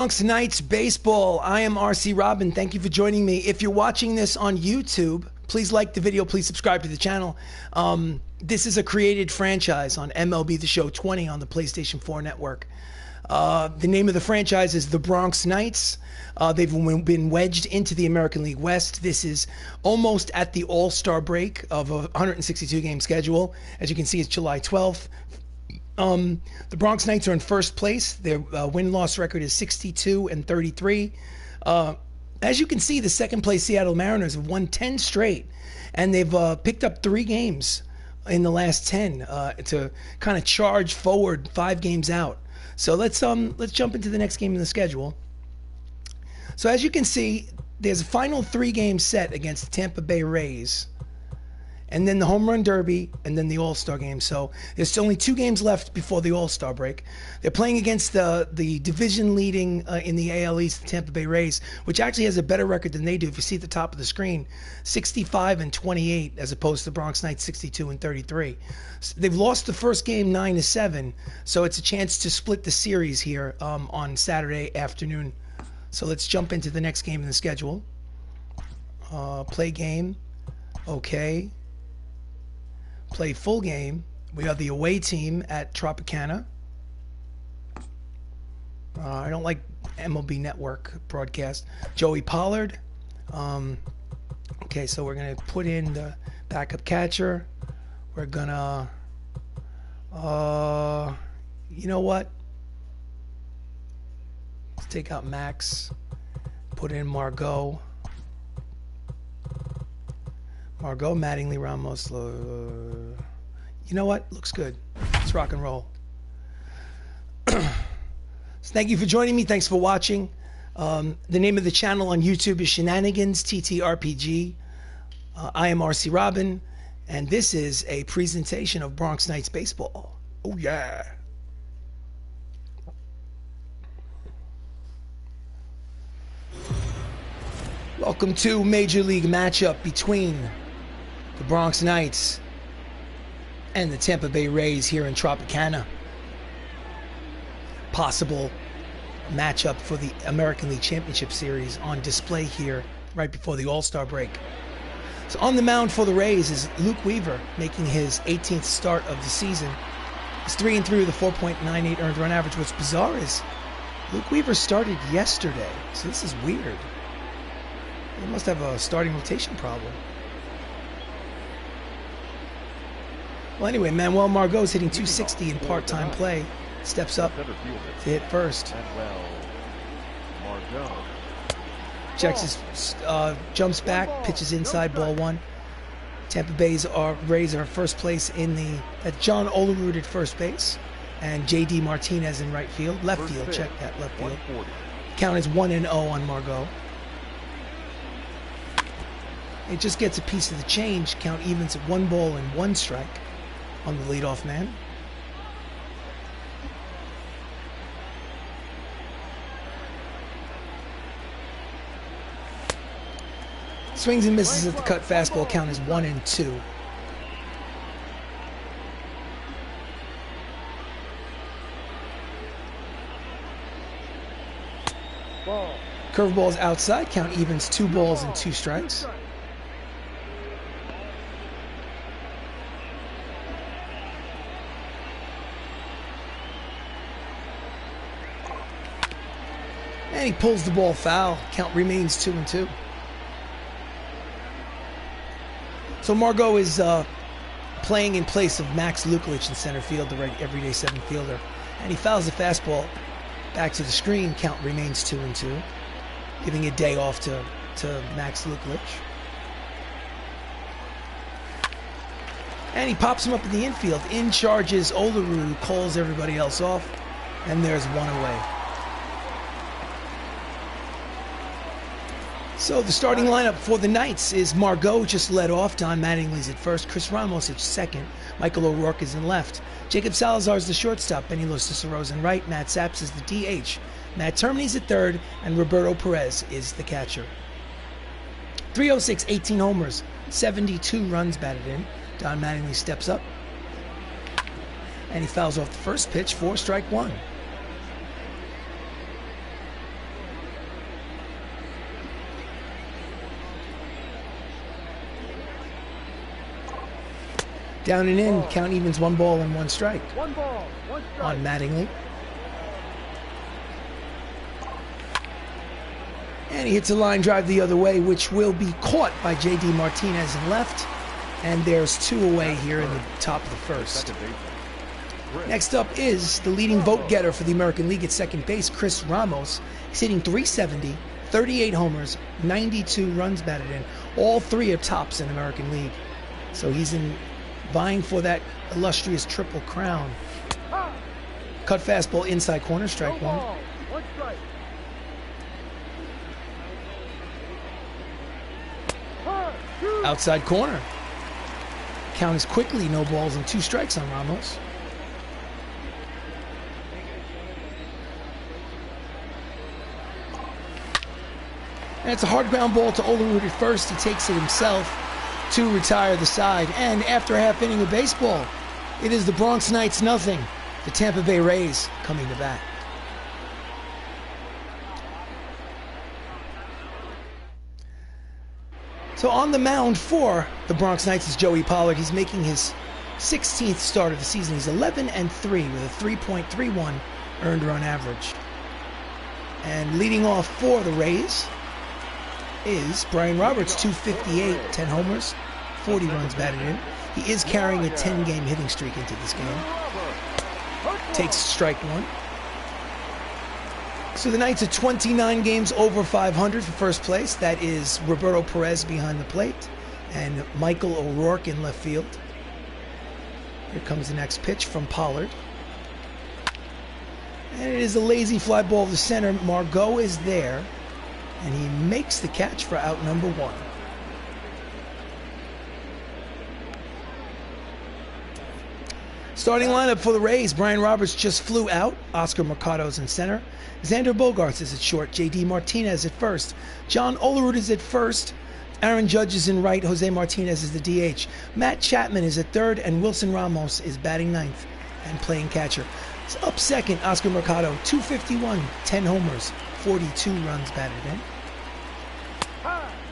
BRONX Knights Baseball. I am RC Robbin. Thank you for joining me. If you're watching this on YouTube, please like the video. Please subscribe to the channel. This is a created franchise on MLB The Show 20 on the PlayStation 4 network. The name of the franchise is the BRONX Knights. They've been wedged into the American League West. This is almost at the All-Star break of a 162-game schedule. As you can see, it's July 12th. The BRONX Knights are in first place. Their win-loss record is 62-33. As you can see, the second-place Seattle Mariners have won 10 straight, and they've picked up 3 games in the last 10 to kind of charge forward 5 games out. So let's jump into the next game in the schedule. So as you can see, there's a final 3-game set against the Tampa Bay Rays, and then the Home Run Derby, and then the All-Star game. So there's only 2 games left before the All-Star break. They're playing against the division leading in the AL East, the Tampa Bay Rays, which actually has a better record than they do. If you see at the top of the screen, 65-28, as opposed to the BRONX Knights 62-33. So they've lost the first game 9-7, so it's a chance to split the series here on Saturday afternoon. So let's jump into the next game in the schedule. Play game. Okay. Play full game. We are the away team at Tropicana. I don't like MLB Network broadcast. Joey Pollard. Okay, so we're going to put in the backup catcher. We're going to... you know what? Let's take out Max. Put in Margot. Mattingly, Ramos. You know what? Looks good. Let's rock and roll. So thank you for joining me. Thanks for watching. The name of the channel on YouTube is Shenanigans, ttRPG. I am RC Robbin, and this is a presentation of BRONX Knights Baseball. Oh, yeah. Welcome to Major League matchup between the BRONX Knights and the Tampa Bay Rays here in Tropicana. Possible matchup for the American League Championship Series on display here right before the All-Star break. So on the mound for the Rays is Luke Weaver, making his 18th start of the season. He's 3-3 with a 4.98 earned run average. What's bizarre is Luke Weaver started yesterday, so this is weird. He must have a starting rotation problem. Well, anyway, Manuel Margot's hitting 260 in part-time play. Steps up to hit first. Checks his, jumps back, pitches inside, ball 1. Tampa Bay's Rays are first place in at John Olerud at first base, and J.D. Martinez in right field. Left field, check that, left field. Count is 1-0 on Margot. It just gets a piece of the change. Count evens at 1 ball and 1 strike on the leadoff man. Swings and misses at the cut fastball. Count is 1-2. Curveball's outside. Count evens 2 balls and 2 strikes. And he pulls the ball foul. Count remains 2-2. So Margot is playing in place of Max Lukelich in center field, the everyday 7th fielder. And he fouls the fastball back to the screen. Count remains 2-2. Giving a day off to Max Lukelich. And he pops him up in the infield. In charges Olerud, who calls everybody else off. And there's 1 away. So the starting lineup for the Knights is Margot just led off. Don Mattingly's at first. Chris Ramos at second. Michael O'Rourke is in left. Jacob Salazar is the shortstop. Benilo Cicero's in right. Matt Saps is the DH. Matt Termini's at third. And Roberto Perez is the catcher. 306, 18 homers, 72 runs batted in. Don Mattingly steps up. And he fouls off the first pitch for strike 1. Down and in, count evens 1 ball and 1 strike. 1 ball, 1 strike. On Mattingly. And he hits a line drive the other way, which will be caught by J.D. Martinez in left. And there's 2 away here in the top of the first. Next up is the leading vote getter for the American League at second base, Chris Ramos. He's hitting .370, 38 homers, 92 runs batted in. All 3 are tops in the American League. So he's vying for that illustrious triple crown. Cut fastball inside corner, strike 1. 1 strike. Outside corner. Count is quickly no balls and 2 strikes on Ramos. And it's a hard ground ball to Olerud at first. He takes it himself to retire the side. And after a half inning of baseball, it is the Bronx Knights nothing. The Tampa Bay Rays coming to bat. So on the mound for the Bronx Knights is Joey Pollard. He's making his 16th start of the season. He's 11-3 with a 3.31 earned run average. And leading off for the Rays is Brian Roberts, 258, 10 homers, 40 runs batted in. He is carrying a 10-game hitting streak into this game. Takes strike 1. So the Knights are 29 games over 500 for first place. That is Roberto Perez behind the plate and Michael O'Rourke in left field. Here comes the next pitch from Pollard. And it is a lazy fly ball to center. Margot is there, and he makes the catch for out number 1. Starting lineup for the Rays, Brian Roberts just flew out. Oscar Mercado's in center. Xander Bogaerts is at short. J.D. Martinez at first. John Olerud is at first. Aaron Judge is in right. Jose Martinez is the DH. Matt Chapman is at third, and Wilson Ramos is batting ninth and playing catcher. It's up second, Oscar Mercado, 251, 10 homers, 42 runs batted in.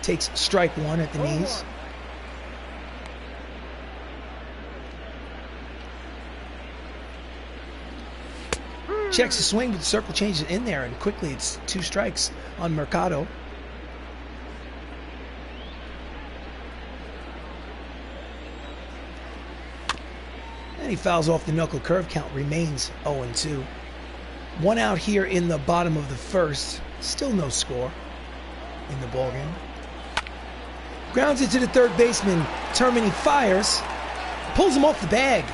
Takes strike 1 at the knees. Checks the swing, but the circle changes in there, and quickly it's 2 strikes on Mercado. And he fouls off the knuckle curve. Count remains 0-2. 1 out here in the bottom of the first. Still no score in the ballgame. Grounds it to the third baseman. Termini fires. Pulls him off the bag.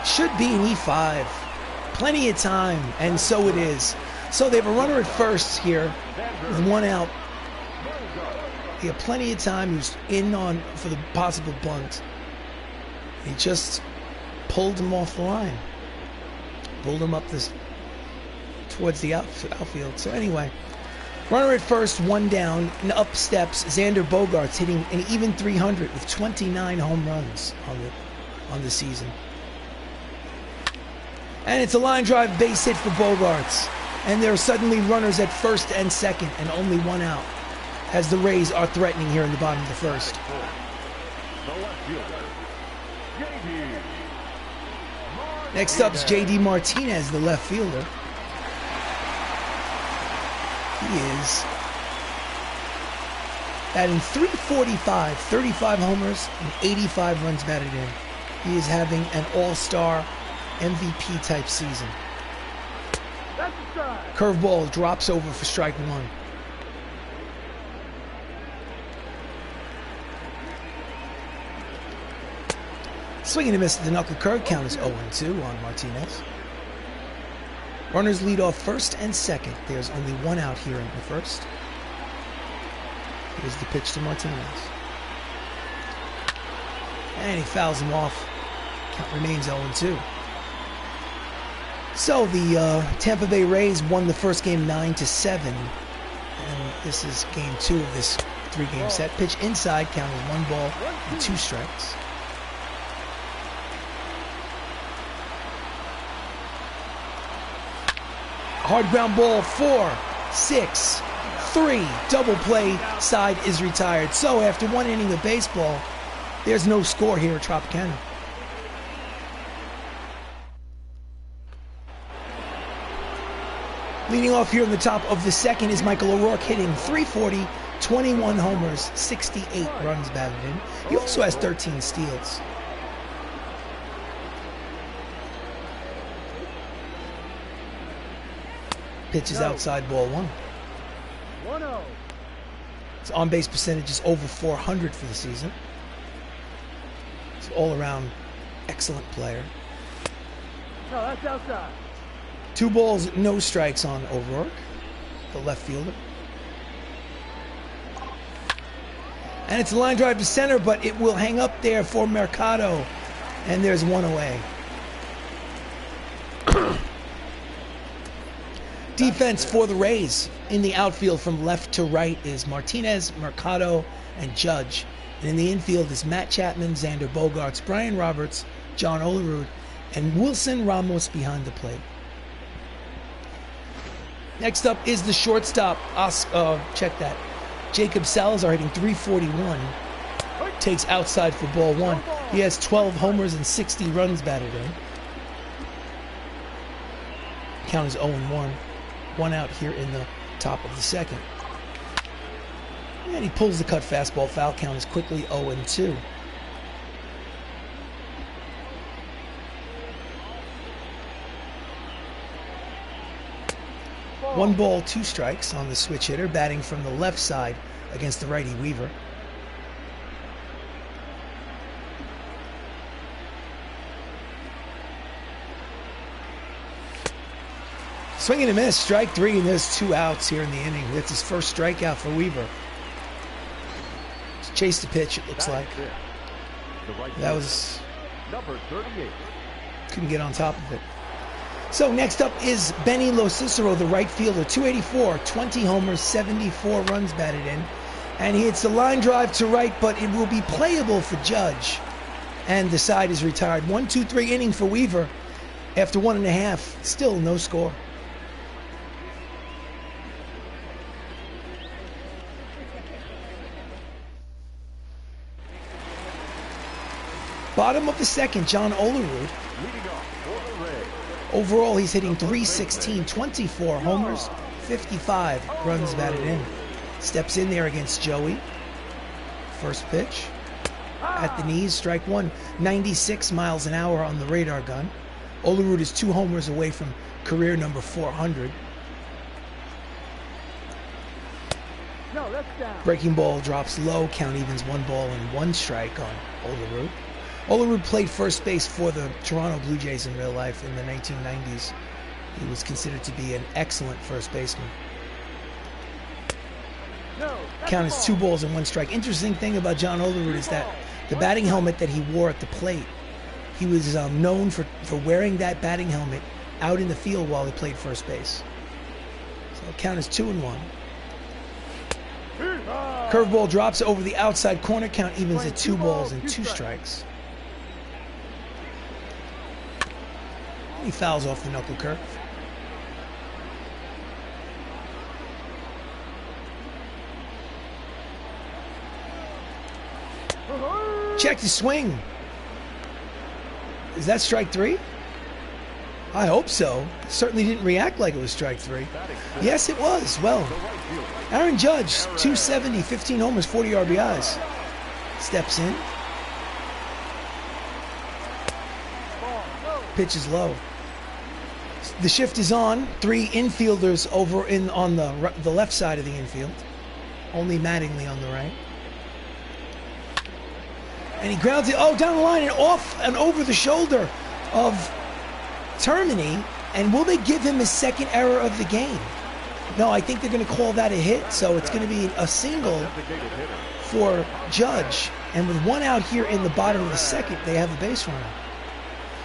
Should be an E5. Plenty of time, and so it is. So they have a runner at first here with 1 out. He had plenty of time. He was in on for the possible bunt. He just pulled him off the line. Pulled him up towards the outfield. So anyway, runner at first, 1 down, and up steps Xander Bogaerts, hitting an even 300 with 29 home runs on the season. And it's a line drive base hit for Bogaerts. And there are suddenly runners at first and second, and only 1 out, as the Rays are threatening here in the bottom of the first. Next up is J.D. Martinez, the left fielder. He is batting .345, 35 homers, and 85 runs batted in. He is having an all-star MVP type season. Curveball drops over for strike 1. Swinging and miss at the knuckle curve. Count is 0-2 on Martinez. Runners lead off first and second. There's only 1 out here in the first. Here's the pitch to Martinez. And he fouls him off. Count remains 0-2. So the Tampa Bay Rays won the first game 9-7. And this is game 2 of this 3-game set. Pitch inside, count is 1 ball and 2 strikes. Hard ground ball, 4, 6, 3. Double play, side is retired. So after 1 inning of baseball, there's no score here at Tropicana. Leading off here in the top of the second is Michael O'Rourke, hitting .340, 21 homers, 68 runs batted in. He also has 13 steals. Pitch is outside, ball 1. 1-0. His on-base percentage is over .400 for the season. He's an all-around excellent player. No, that's outside. 2 balls, no strikes on O'Rourke, the left fielder. And it's a line drive to center, but it will hang up there for Mercado. And there's 1 away. Defense for the Rays in the outfield from left to right is Martinez, Mercado, and Judge. And in the infield is Matt Chapman, Xander Bogaerts, Brian Roberts, John Olerud, and Wilson Ramos behind the plate. Next up is the shortstop. Check that. Jacob Salazar hitting .341. Takes outside for ball 1. He has 12 homers and 60 runs batted in. Count is 0-1. 1 out here in the top of the second. And he pulls the cut fastball. Foul. Count is quickly 0-2. One ball, 2 strikes on the switch hitter, batting from the left side against the righty Weaver. Swing and a miss, strike 3, and there's 2 outs here in the inning. That's his first strikeout for Weaver. Chased the pitch, it looks like. That was... Number 38. Couldn't get on top of it. So next up is Benilo Cicero, the right fielder, .284, 20 homers, 74 runs batted in. And he hits the line drive to right, but it will be playable for Judge. And the side is retired. 1-2-3 inning for Weaver. After 1.5, still no score. Bottom of the second, John Olerud. Overall, he's hitting .316, 24 homers, 55 runs batted in. Steps in there against Joey. First pitch. At the knees, strike 1. 96 miles an hour on the radar gun. Olerud is 2 homers away from career number 400. No, that's down. Breaking ball drops low. Count evens 1 ball and 1 strike on Olerud. Olerud played first base for the Toronto Blue Jays in real life in the 1990s. He was considered to be an excellent first baseman. No, Count is 2 balls and 1 strike. Interesting thing about John Olerud is that the batting helmet that he wore at the plate, he was known for wearing that batting helmet out in the field while he played first base. So count is 2-1. Curveball drops over the outside corner. Count evens at 2 balls and 2 strikes. He fouls off the knuckle curve. Check the swing. Is that strike 3? I hope so. It certainly didn't react like it was strike 3. Yes, it was. Well, Aaron Judge, 270, 15 homers, 40 RBIs. Steps in. Pitch is low. The shift is on. 3 infielders over on the left side of the infield. Only Mattingly on the right. And he grounds it, down the line and off and over the shoulder of Termini. And will they give him his second error of the game? No, I think they're going to call that a hit. So it's going to be a single for Judge. And with 1 out here in the bottom of the second, they have a base runner.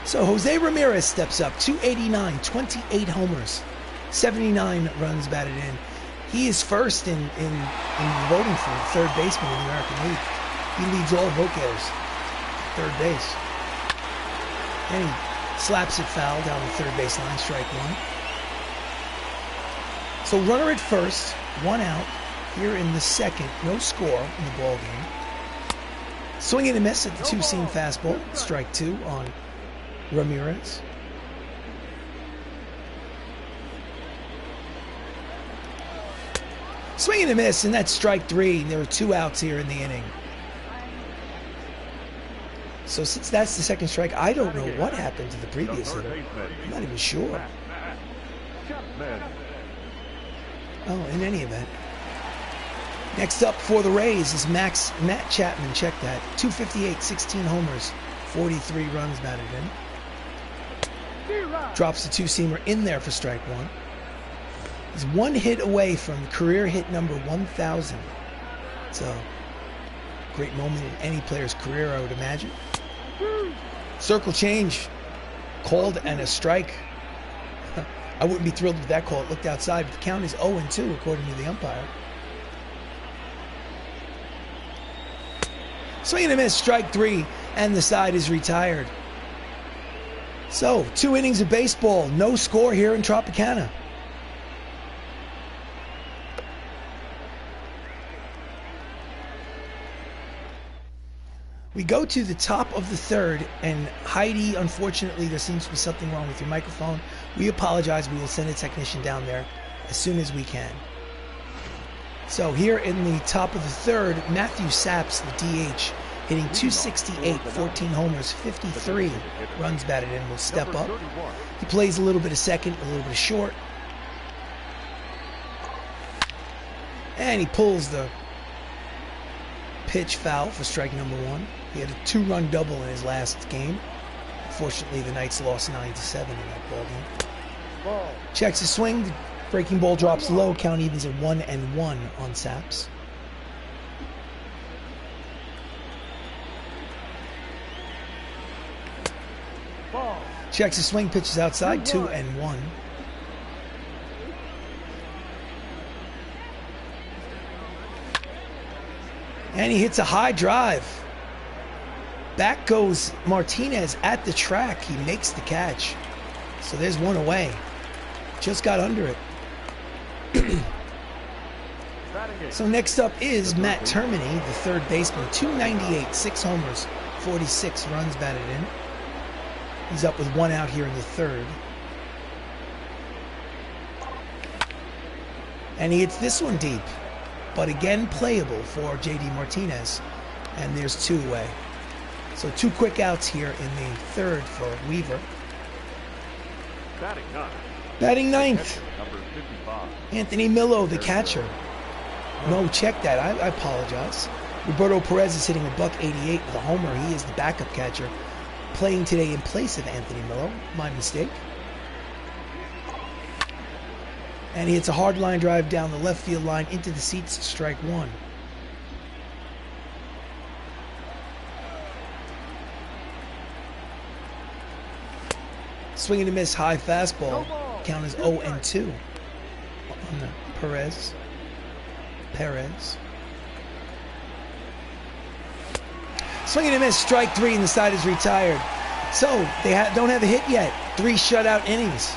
So Jose Ramirez steps up, 289, 28 homers, 79 runs batted in. He is first in voting for third baseman in the American League. He leads all vote getters at third base. And he slaps it foul down the third baseline, strike 1. So runner at first, 1 out here in the second, no score in the ball game. Swing and a miss at the 2-seam fastball, strike 2 on Ramirez. Swing and a miss, and that's strike 3. There were 2 outs here in the inning. So since that's the second strike, I don't know what happened to the previous hitter. I'm not even sure. Oh, in any event. Next up for the Rays is Matt Chapman. Check that. 258, 16 homers, 43 runs batted in. Drops the two-seamer in there for strike 1. He's 1 hit away from career hit number 1,000. It's a great moment in any player's career, I would imagine. Circle change called and a strike. I wouldn't be thrilled with that call. It looked outside, but the count is 0-2 according to the umpire. Swing and a miss, strike 3, and the side is retired. So, 2 innings of baseball, no score here in Tropicana. We go to the top of the 3rd, and Heidi, unfortunately, there seems to be something wrong with your microphone. We apologize. We will send a technician down there as soon as we can. So here in the top of the 3rd, Matthew Saps, the DH, hitting 268, 14 homers, 53 runs batted in, will step up. He plays a little bit of second, a little bit of short. And he pulls the pitch foul for strike number 1. He had a 2-run double in his last game. Unfortunately, the Knights lost 9-7 in that ball game. Checks his swing. The breaking ball drops low. Count evens at 1-1 on Saps. Checks his swing. Pitches outside. 2-1. And he hits a high drive. Back goes Martinez at the track. He makes the catch. So there's 1 away. Just got under it. So next up is Matt Termini, the 3rd baseman. 298, 6 homers, 46 runs batted in. He's up with 1 out here in the 3rd. And he hits this one deep. But again, playable for J.D. Martinez. And there's 2 away. So 2 quick outs here in the 3rd for Weaver. Batting 9th. Anthony Millo, the catcher. No, check that. I apologize. Roberto Perez is hitting $188 with a homer. He is the backup catcher, playing today in place of Anthony Millo. My mistake. And he hits a hard line drive down the left field line into the seats, strike 1. Swing and a miss, high fastball. Count is 0-2 on the Perez. Swing and a miss, strike 3, and the side is retired. So they don't have a hit yet. 3 shutout innings.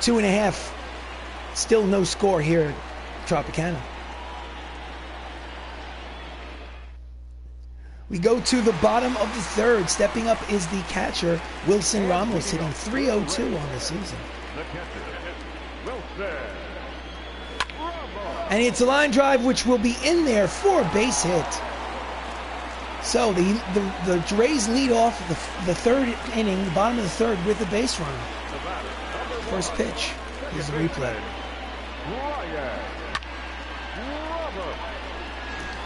2.5. Still no score here at Tropicana. We go to the bottom of the 3rd. Stepping up is the catcher, Wilson Ramos, hitting .302 on the season. And it's a line drive which will be in there for a base hit. So the Rays lead off the 3rd inning, the bottom of the 3rd, with a base runner. First pitch. Here's the replay.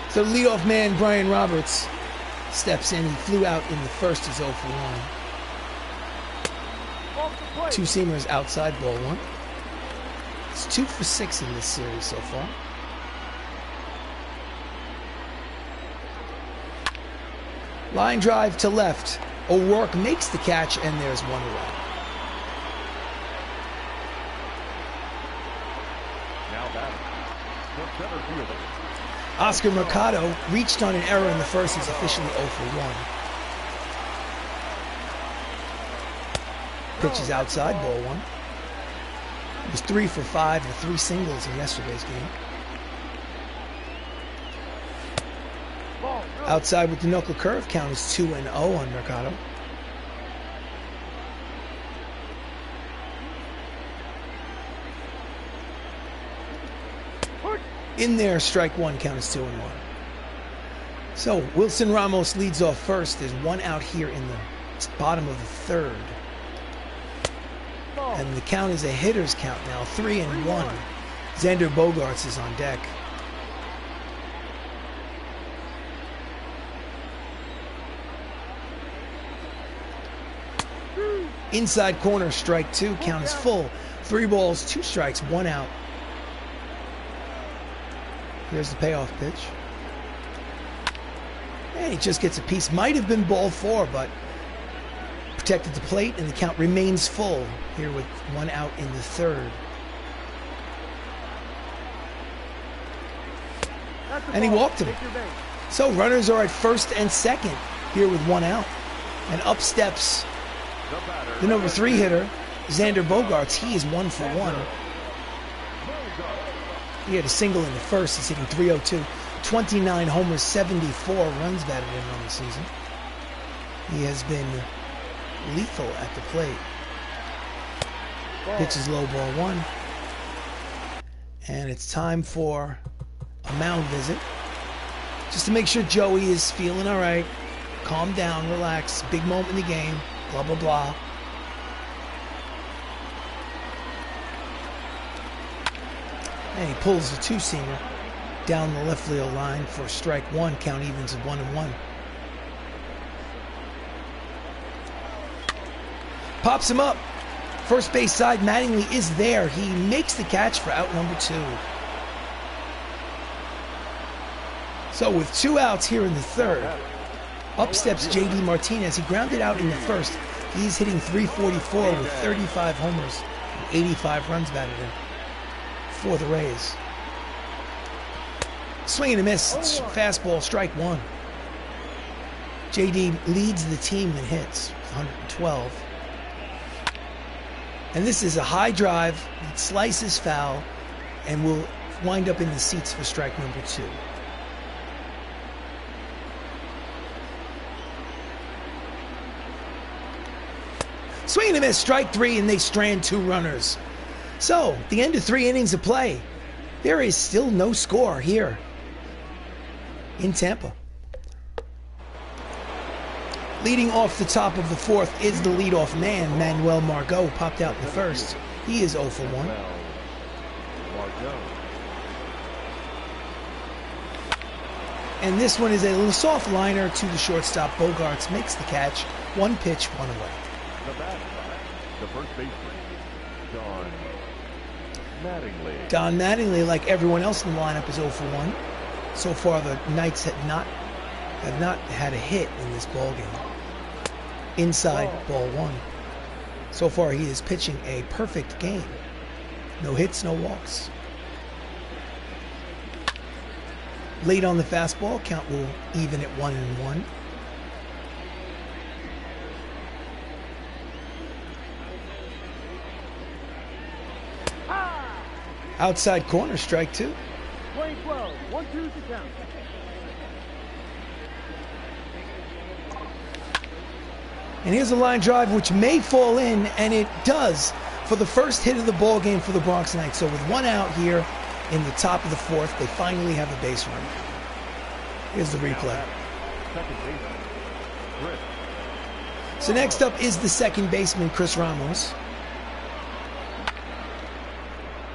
So the leadoff man, Brian Roberts, steps in. He flew out in the 1st as 0 for 1. 2 seamers outside, ball 1. It's 2 for 6 in this series so far. Line drive to left. O'Rourke makes the catch, and there's 1 away. Oscar Mercado reached on an error in the 1st. He's officially 0 for 1. Pitch is outside, ball 1. He was 3 for 5 with 3 singles in yesterday's game. Outside with the knuckle curve. Count is 2-0 on Mercado. In there, strike one, count is 2-1. So Wilson Ramos leads off first. There's one out here in the bottom of the third. And the count is a hitter's count now, 3-1. Xander Bogaerts is on deck. Inside corner, strike two, count is full. 3 balls, 2 strikes, 1 out. Here's the payoff pitch. And he just gets a piece. Might have been ball 4, but protected the plate, and the count remains full here with 1 out in the third. And he walked him. So runners are at first and second here with 1 out. And up steps the number 3 hitter, Xander Bogaerts. He is 1 for 1. He had a single in the first. He's hitting .302. 29 homers, 74 runs batted in on the season. He has been lethal at the plate. Pitches low, ball 1. And it's time for a mound visit. Just to make sure Joey is feeling all right. Calm down, relax. Big moment in the game. Blah, blah, blah. And he pulls the 2-seamer down the left field line for strike 1. Count evens of 1-1. Pops him up. First base side, Mattingly is there. He makes the catch for out number 2. So with 2 outs here in the third, up steps J.D. Martinez. He grounded out in the first. He's hitting .344 with 35 homers and 85 runs batted in for the Rays. Swing and a miss. It's fastball, strike 1. J.D. leads the team in hits, 112. And this is a high drive that slices foul and will wind up in the seats for strike number 2. Swing and a miss, strike 3, and they strand 2 runners. So, the end of 3 innings of play. There is still no score here in Tampa. Leading off the top of the 4th is the leadoff man, Manuel Margot, popped out in the first. He is 0 for 1. And this one is a little soft liner to the shortstop. Bogaerts makes the catch. 1 pitch, 1 away. The first baseman, Mattingly. Don Mattingly, like everyone else in the lineup, is 0 for 1. So far, the Knights have not had a hit in this ball game. Inside, ball 1. So far, he is pitching a perfect game. No hits, no walks. Late on the fastball, count will even at 1-1. Outside corner, strike 2. 20-12, 1-2 to count. And here's a line drive which may fall in, and it does for the first hit of the ball game for the Bronx Knights. So with 1 out here in the top of the 4th, they finally have a base run. Here's the replay. So next up is the second baseman, Chris Ramos.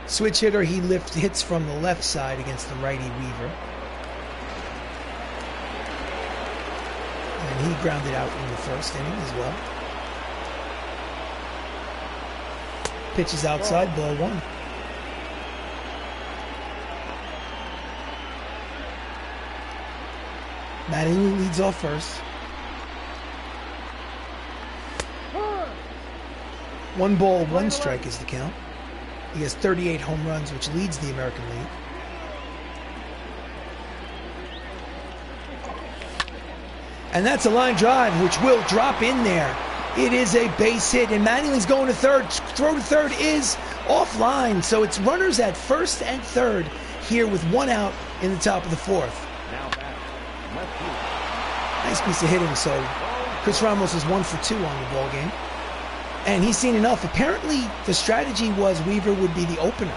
Switch hitter, he hits from the left side against the righty Weaver. And he grounded out in the first inning as well. Pitches outside, ball 1. Mattingly leads off first. 1 ball, 1 strike is the count. He has 38 home runs, which leads the American League. And that's a line drive, which will drop in there. It is a base hit, and Mattingly's going to third. Throw to third is offline, so it's runners at first and third here with 1 out in the top of the 4th. Nice piece of hitting, so Chris Ramos is 1 for 2 on the ball game. And he's seen enough. Apparently, the strategy was Weaver would be the opener.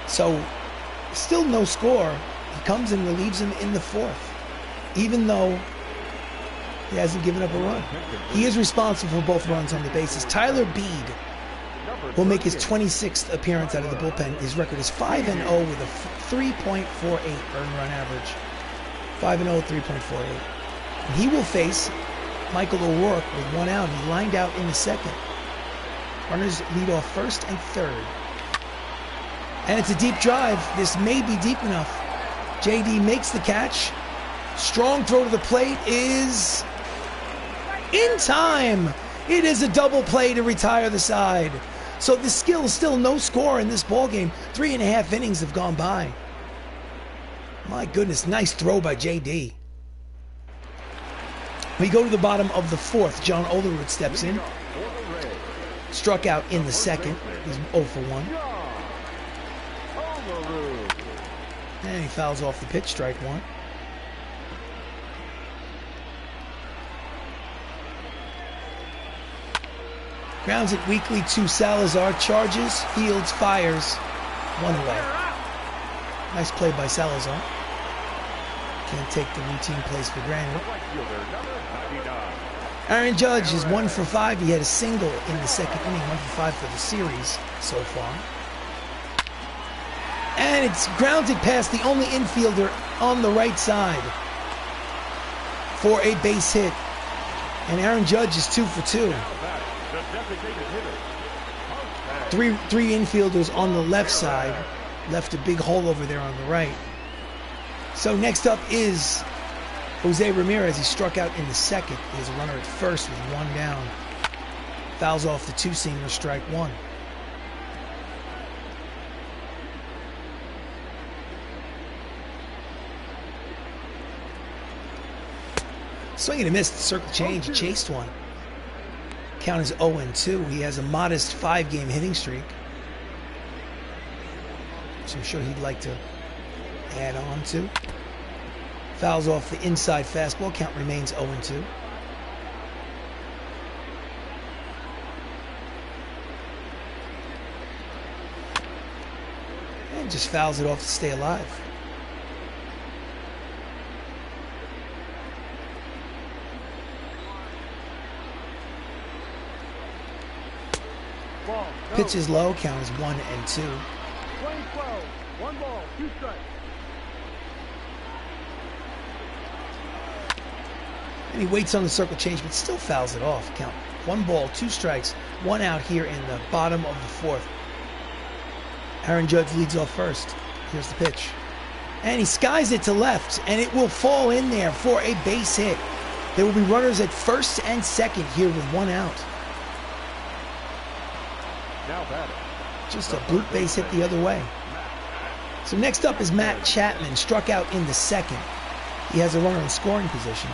So Still no score. He comes and relieves him in the fourth, even though he hasn't given up a run. He is responsible for both runs on the bases. Tyler Beede will make his 26th appearance out of the bullpen. His record is 5-0 with a 3.48 earned run average. 5-0, 3.48. And he will face Michael O'Rourke with one out. He lined out in the second. Runners lead off first and third. And it's a deep drive. This may be deep enough. JD makes the catch. Strong throw to the plate is in time. It is a double play to retire the side. So the skill is still no score in this ball game. 3.5 innings have gone by. My goodness, nice throw by JD. We go to the bottom of the fourth. John Olerud steps in. Struck out in the second. He's 0 for 1. And he fouls off the pitch, strike one. Grounds it weakly to Salazar. Charges, fields, fires. One away. Nice play by Salazar. Can't take the routine plays for granted. Aaron Judge is 1 for 5. He had a single in the second inning. 1 for 5 for the series so far. And it's grounded past the only infielder on the right side for a base hit. And Aaron Judge is 2 for 2. Three infielders on the left side. Left a big hole over there on the right. So next up is Jose Ramirez. He struck out in the second. He has a runner at first with one down. Fouls off the two-seamer, strike one. Swing and a miss, circle change, chased one. Count is 0-2. He has a modest 5-game hitting streak, which I'm sure he'd like to add on to. Fouls off the inside fastball. Count remains 0-2. And just fouls it off to stay alive. Pitch is low, count is 1-2. 20-12, 1 ball, 2 strikes. And he waits on the circle change, but still fouls it off. Count 1 ball, 2 strikes, 1 out here in the bottom of the fourth. Aaron Judge leads off first. Here's the pitch. And he skies it to left, and it will fall in there for a base hit. There will be runners at first and second here with 1 out. Just a bloop base hit the other way. So next up is Matt Chapman, struck out in the second. He has a runner in scoring position.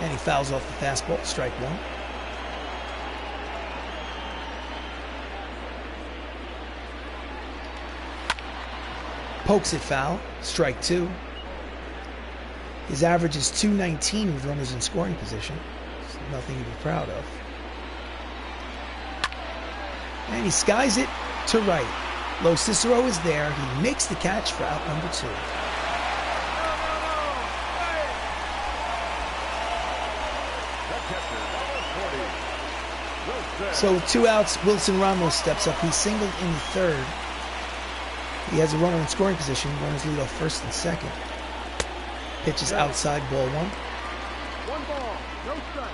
And he fouls off the fastball, strike one. Pokes it foul, strike two. His average is .219 with runners in scoring position. It's nothing to be proud of. And he skies it to right. Lo Cicero is there. He makes the catch for out number 2. So 2 outs, Wilson Ramos steps up. He's singled in the third. He has a runner in scoring position. Runners lead off first and second. Pitch is outside, ball 1. 1 ball, no strike.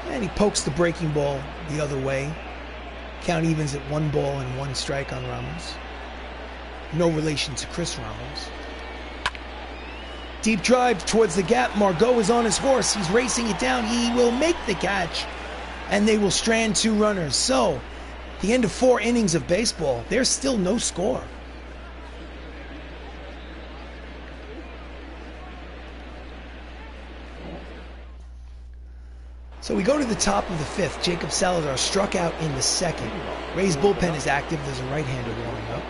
And he pokes the breaking ball the other way. Count evens at 1 ball and 1 strike on Ramos. No relation to Chris Ramos. Deep drive towards the gap. Margot is on his horse. He's racing it down. He will make the catch. And they will strand 2 runners. So, the end of 4 innings of baseball, there's still no score. So we go to the top of the 5th. Jacob Salazar struck out in the second. Ray's bullpen is active. There's a right-hander warming up.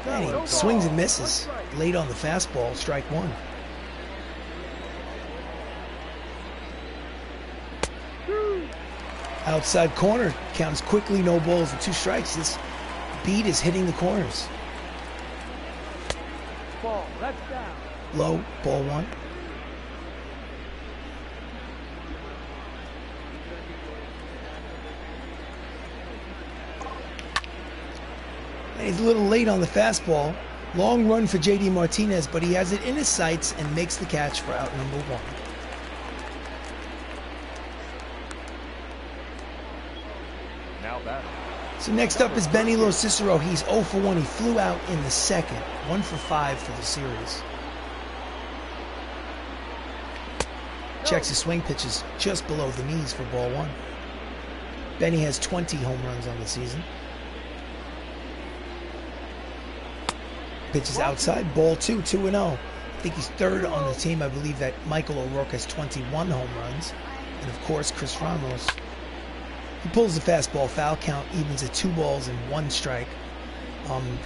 And he swings and misses. Late on the fastball, strike 1. Outside corner, counts quickly, no balls with 2 strikes. This beat is hitting the corners. Ball, that's down. Low, ball 1. And he's a little late on the fastball. Long run for J.D. Martinez, but he has it in his sights and makes the catch for out number 1. So next up is Benilo Cicero. He's 0 for 1. He flew out in the second. 1 for 5 for the series. Checks his swing pitches just below the knees for ball 1. Benny has 20 home runs on the season. Pitches outside, ball 2, 2-0. I think he's 3rd on the team. I believe that Michael O'Rourke has 21 home runs. And of course, Chris Ramos. He pulls the fastball, foul count, evens at 2 balls and 1 strike.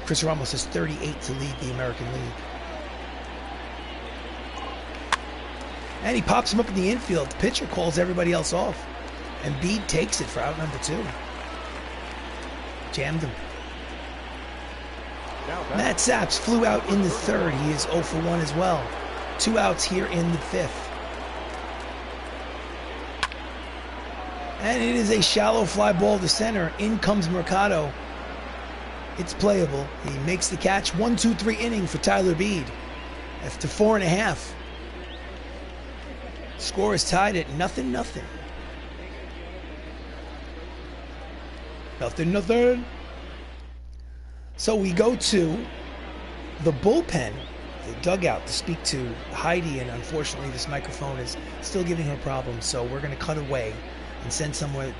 Chris Ramos has 38 to lead the American League. And he pops him up in the infield. The pitcher calls everybody else off. And Bede takes it for out number 2. Jammed him. Matt Saps flew out in the 3rd. He is 0 for 1 as well. 2 outs here in the 5th. And it is a shallow fly ball to center. In comes Mercado. It's playable. He makes the catch. 1-2-3 inning for Tyler Bede. After 4.5. Score is tied at 0-0. 0-0. So we go to the bullpen, the dugout, to speak to Heidi, and unfortunately this microphone is still giving her problems, so we're going to cut away and send someone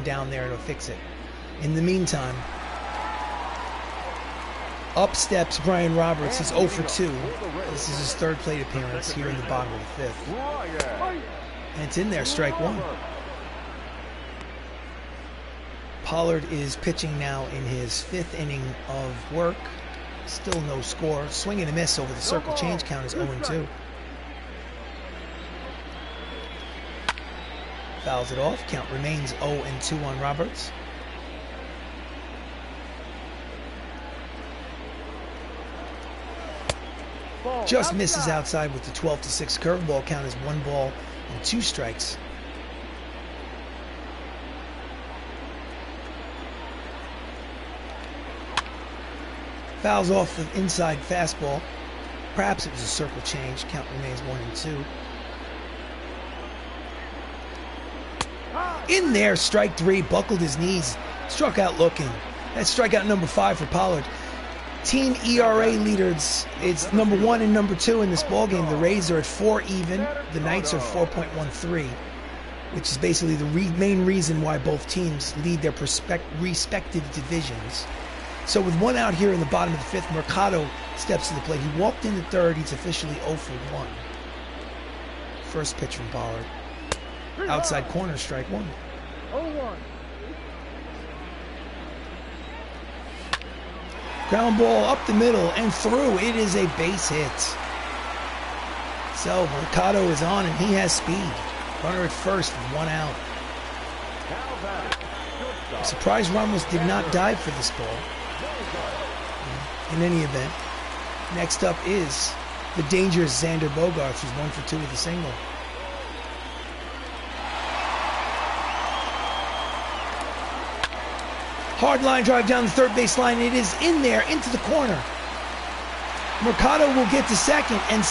down there to fix it. In the meantime, up steps Brian Roberts. He's 0 for 2. This is his 3rd plate appearance here in the bottom of the 5th. And it's in there, strike 1. Pollard is pitching now in his 5th inning of work. Still no score. Swing and a miss over the circle. Change count is 0-2. Fouls it off. Count remains 0-2 on Roberts. Just misses outside with the 12-6 curveball. Count is 1 ball and 2 strikes. Fouls off the inside fastball. Perhaps it was a circle change. Count remains 1-2. In there, strike 3, buckled his knees, struck out looking. That's strikeout number 5 for Pollard. Team ERA leaders, it's number 1 and number 2 in this ballgame. The Rays are at 4 even. The Knights are 4.13, which is basically the main reason why both teams lead their respective divisions. So with 1 out here in the bottom of the 5th, Mercado steps to the plate. He walked in the 3rd. He's officially 0 for 1. First pitch from Pollard. Outside corner, strike 1. 0-1. Ground ball up the middle and through. It is a base hit. So Mercado is on and he has speed. Runner at first with 1 out. I'm surprised Ramos did not dive for this ball. In any event, next up is the dangerous Xander Bogaerts, who's 1 for 2 with a single. Hard line drive down the 3rd base line. It is in there, into the corner. Mercado will get to 2nd and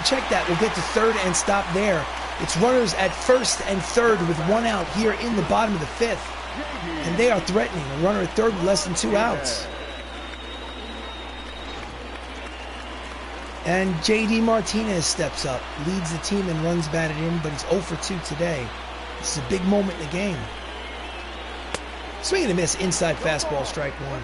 check that. Will get to 3rd and stop there. It's runners at 1st and 3rd with 1 out here in the bottom of the 5th. And they are threatening. A runner at 3rd with less than 2 outs. And J.D. Martinez steps up, leads the team and runs batted in, but he's 0 for 2 today. This is a big moment in the game. Swing and a miss, inside fastball, strike 1.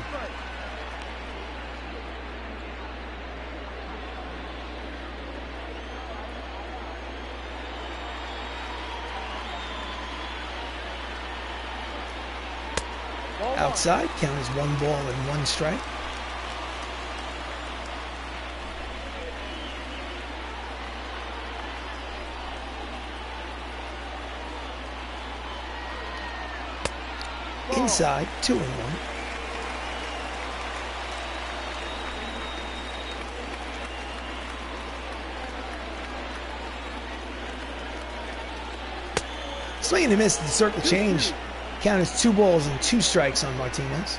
Outside, count is 1 ball and 1 strike. inside, 2-1. Swing and a miss at the circle change. Count as 2 balls and 2 strikes on Martinez.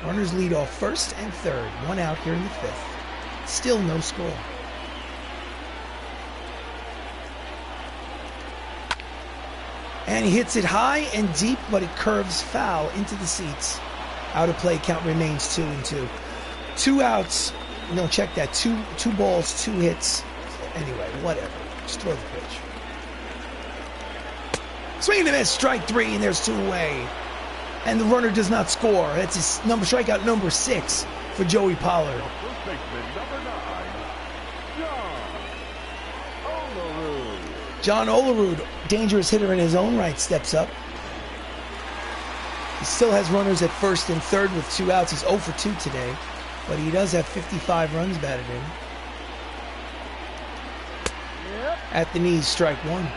Runners lead off first and third. 1 out here in the 5th. Still no score. And he hits it high and deep, but it curves foul into the seats. Out of play, count remains 2-2. 2 outs. No, check that. Two balls, 2 hits. Anyway, whatever. Just throw the pitch. Swing and a miss, strike 3, and there's 2 away. And the runner does not score. That's his strikeout number 6 for Joey Pollard. John Olerud, dangerous hitter in his own right, steps up. He still has runners at first and third with 2 outs. He's 0 for 2 today, but he does have 55 runs batted in. At the knees, strike 1.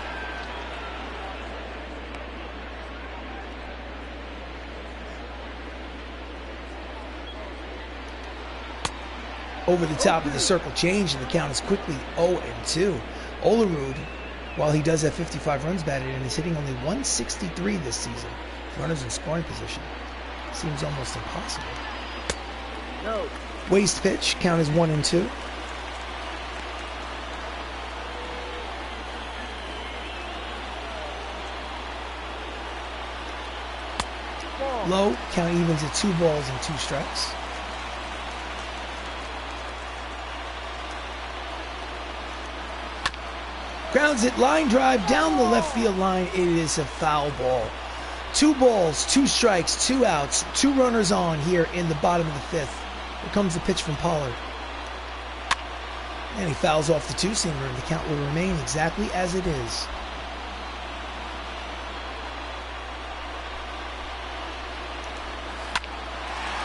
Over the top of the circle change, and the count is quickly 0-2. Olerud, while he does have 55 runs batted in, is hitting only 163 this season. Runners in scoring position. Seems almost impossible. No. Waste pitch, count is 1-2. Low, count evens at 2 balls and 2 strikes. Grounds it, line drive down the left field line. It is a foul ball. 2 balls, 2 strikes, 2 outs, 2 runners on here in the bottom of the 5th. Here comes the pitch from Pollard. And he fouls off the 2-seamer, and the count will remain exactly as it is.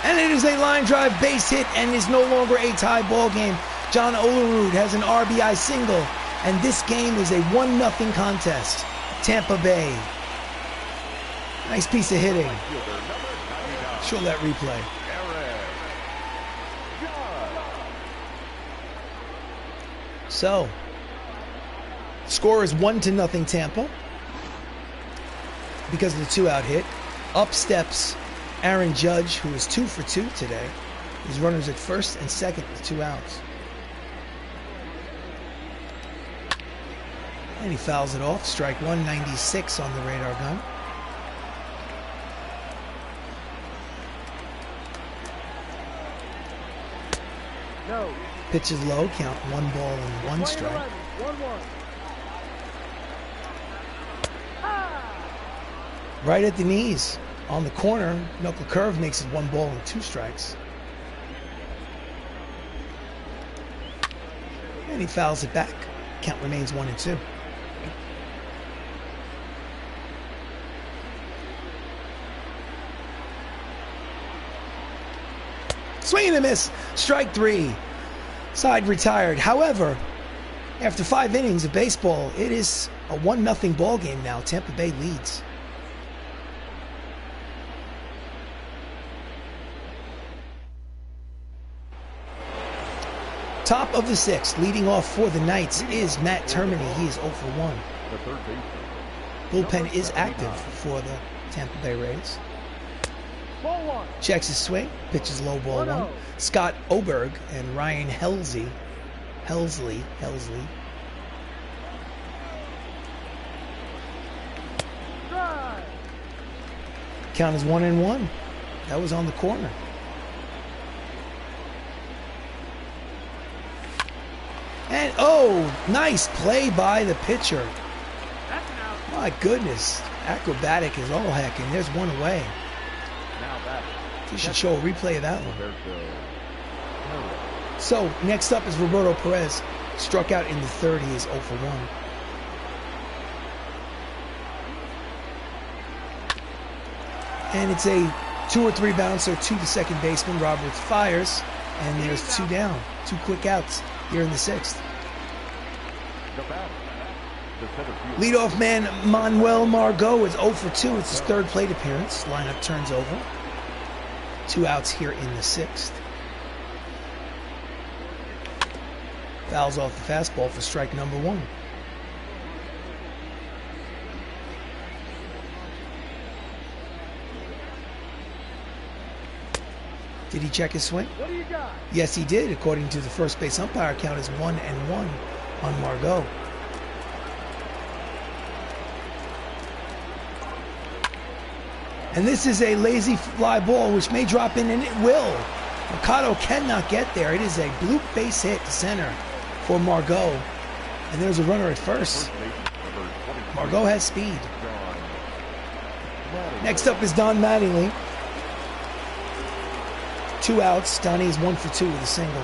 And it is a line drive base hit and is no longer a tie ball game. John Olerud has an RBI single, and this game is a 1-0 contest. Tampa Bay. Nice piece of hitting. Show that replay. So, score is 1-0 Tampa because of the 2-out hit. Up steps Aaron Judge, who is 2 for 2 today. His runners at first and second with 2 outs. And he fouls it off. Strike 1, 96 on the radar gun. No. Pitch is low, count 1 ball and 1 strike. 1-1. Right at the knees. On the corner, knuckle curve makes it 1 ball and 2 strikes. And he fouls it back. Count remains 1-2. Swing and a miss. Strike 3. Side retired. However, after 5 innings of baseball, it is a 1-0 ball game now. Tampa Bay leads. Top of the 6th, leading off for the Knights is Matt Termini. He is 0 for 1. Bullpen is active for the Tampa Bay Rays. Checks his swing, pitches low, ball 1. Scott Oberg and Ryan Helsley. Count is 1-1. That was on the corner. And oh, nice play by the pitcher. My goodness, acrobatic is all heck, and there's 1 away. You should show a replay of that one. So next up is Roberto Perez. Struck out in the 3rd. He is 0 for 1. And it's a 2 or 3 bouncer to the second baseman. Roberts fires, and there's 2 down. 2 quick outs here in the 6th. Leadoff man Manuel Margot is 0 for 2. It's his third plate appearance. Lineup turns over. 2 outs here in the 6th. Fouls off the fastball for strike number 1. Did he check his swing? What do you got? Yes, he did. According to the first base umpire, count is 1-1 on Margot. And this is a lazy fly ball, which may drop in, and it will. Mercado cannot get there. It is a bloop base hit to center for Margot. And there's a runner at first. Margot has speed. Next up is Don Mattingly. 2 outs. Donnie is 1 for 2 with a single.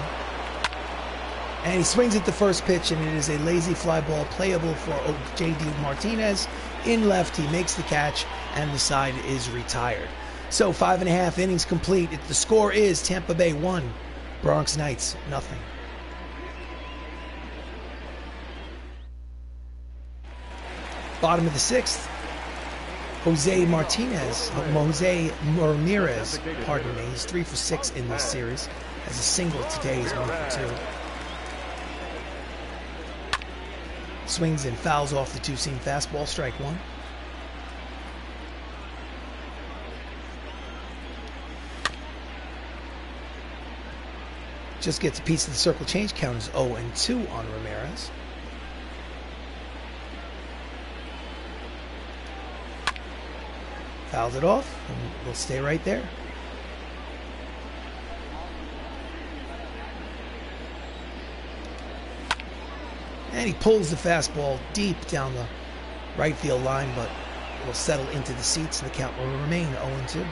And he swings at the first pitch, and it is a lazy fly ball playable for J.D. Martinez. In left, he makes the catch, and the side is retired. So 5.5 innings complete. The score is Tampa Bay 1, Bronx Knights nothing. Bottom of the 6th, Jose Ramirez, pardon me. He's 3 for 6 in this series. Has a single today, he's 1 for 2. Swings and fouls off the 2-seam fastball, strike 1. Just gets a piece of the circle change. Count is 0-2 on Ramirez. Fouls it off, and we'll stay right there. And he pulls the fastball deep down the right field line, but it will settle into the seats, and the count will remain 0-2.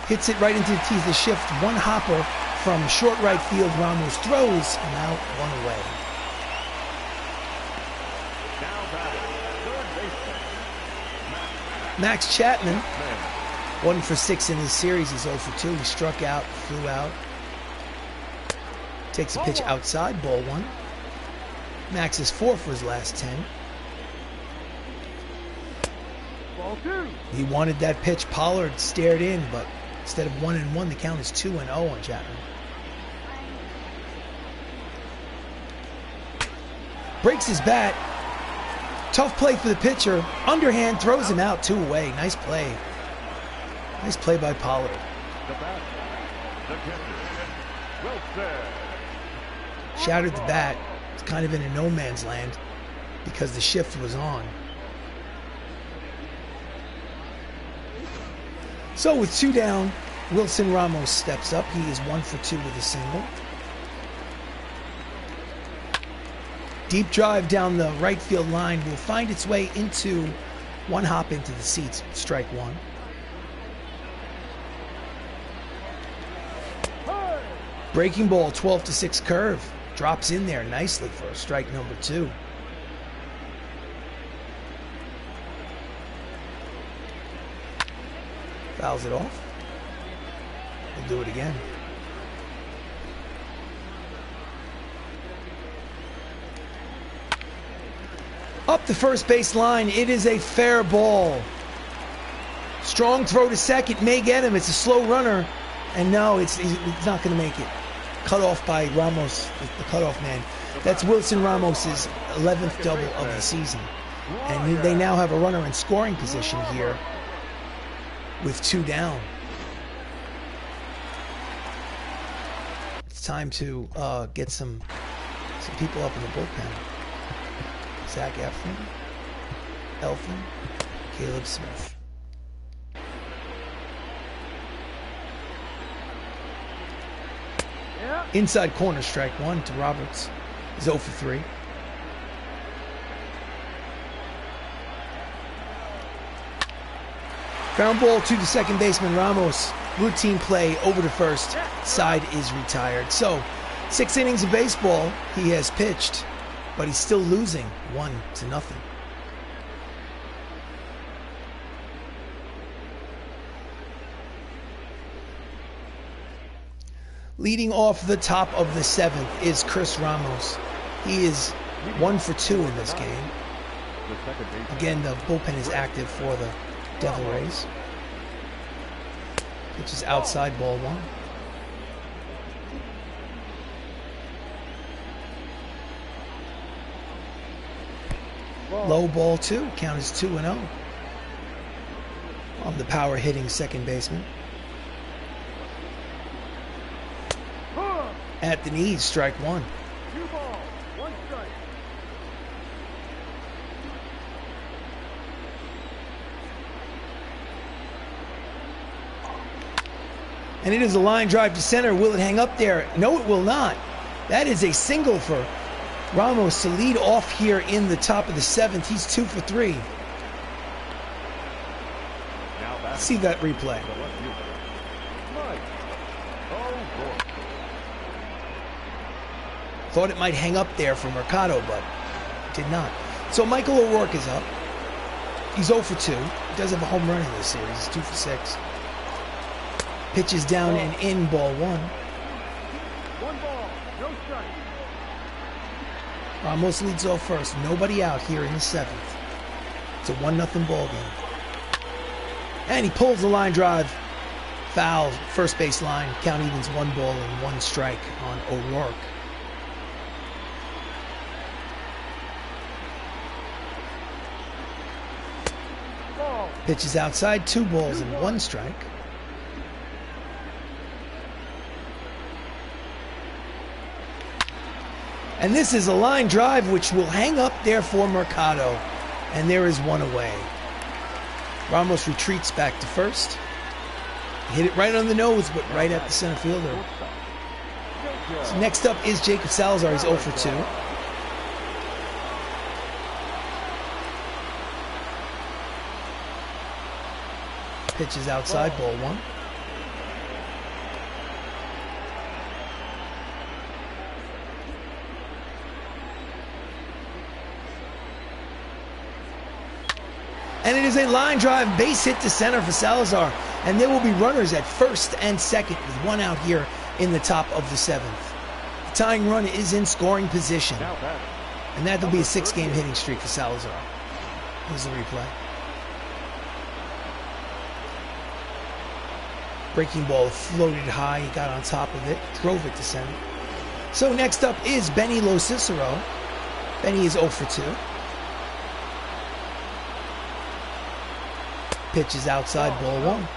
Hits it right into the teeth of the shift. One hopper from short right field. Ramos throws, and out, 1 away. Matt Chapman, 1 for 6 in this series. He's 0 for 2. He struck out, flew out. Takes a pitch outside, ball 1. Max is 4 for his last 10. Ball 2. He wanted that pitch. Pollard stared in, but instead of 1-1, the count is 2-0 on Chapman. Breaks his bat. Tough play for the pitcher. Underhand throws him out, 2 away. Nice play. Nice play by Pollard. Shattered the bat. It's kind of in a no man's land because the shift was on. So with 2 down, Wilson Ramos steps up. He is 1 for 2 with a single. Deep drive down the right field line will find its way into 1 hop into the seats. Strike 1. Breaking ball, 12-6 curve. Drops in there nicely for strike number 2. Fouls it off. We'll do it again. Up the first base line. It is a fair ball. Strong throw to second. May get him. It's a slow runner. And no, it's not going to make it. Cut off by Ramos, the cutoff man. That's Wilson Ramos's 11th double of the season. And they now have a runner in scoring position here with 2 down. It's time to get some people up in the bullpen. Zach Efron, Elfin, Caleb Smith. Inside corner, strike 1 to Roberts. He's 0 for 3. Ground ball to the second baseman, Ramos. Routine play over to first. Side is retired. So, 6 innings of baseball he has pitched, but he's still losing 1-0. Leading off the top of the 7th is Chris Ramos. He is 1 for 2 in this game. Again, the bullpen is active for the Devil Rays. Which is outside, ball 1. Low, ball 2. Count is 2-0. On the power hitting second baseman. At the knees, strike 1. 2 balls, 1 strike. And it is a line drive to center. Will it hang up there? No, it will not. That is a single for Ramos to lead off here in the top of the 7th. He's 2 for 3. Let's see that replay. Thought it might hang up there for Mercado, but did not. So Michael O'Rourke is up. He's 0 for 2. He does have a home run in this series. He's 2 for 6. Pitches down and in, ball 1. 1 ball, no strike. Ramos leads off first. Nobody out here in the 7th. It's a 1-0 ball game. And he pulls the line drive. Foul, first base line. Count evens 1 ball and 1 strike on O'Rourke. Pitches outside, 2 balls and 1 strike. And this is a line drive which will hang up there for Mercado. And there is 1 away. Ramos retreats back to first. Hit it right on the nose, but right at the center fielder. So next up is Jacob Salazar. He's 0 for 2. Pitches outside, ball 1. And it is a line drive base hit to center for Salazar. And there will be runners at first and second with 1 out here in the top of the 7th. The tying run is in scoring position. And that will be a 6-game hitting streak for Salazar. Here's the replay. Breaking ball floated high. He got on top of it. Drove it to center. So next up is Benilo Cicero. Benny is 0 for 2. Pitches outside, ball 1.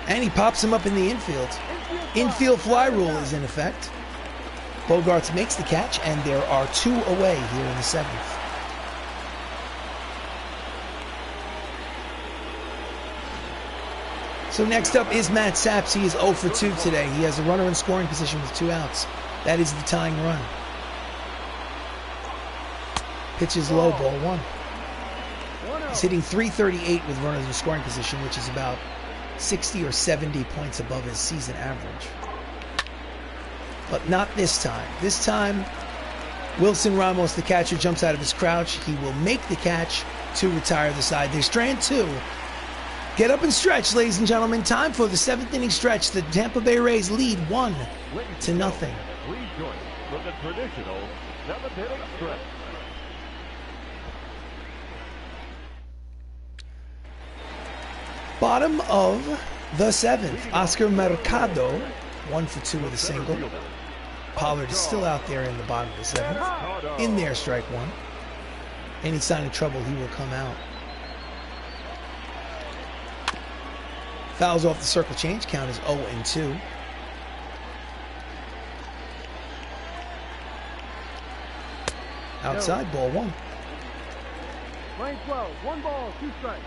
And he pops him up in the infield. Infield fly rule is in effect. Bogarts makes the catch, and there are 2 away here in the 7th. So next up is Matt Saps. He is 0 for 2 today. He has a runner in scoring position with 2 outs. That is the tying run. Pitches low, ball 1. He's hitting .338 with runners in scoring position, which is about 60 or 70 points above his season average. But not this time. This time, Wilson Ramos, the catcher, jumps out of his crouch. He will make the catch to retire the side. There's strand 2. Get up and stretch, ladies and gentlemen. Time for the 7th inning stretch. The Tampa Bay Rays lead 1-0. Please join for the traditional 7th inning stretch. Bottom of the 7th, Oscar Mercado, 1 for 2 with a single. Pollard is still out there in the bottom of the 7th. In there, strike 1. Any sign of trouble, he will come out. Fouls off the circle change. Count is 0 and 2. Outside, ball 1. Line 12, 1 ball, 2 strikes.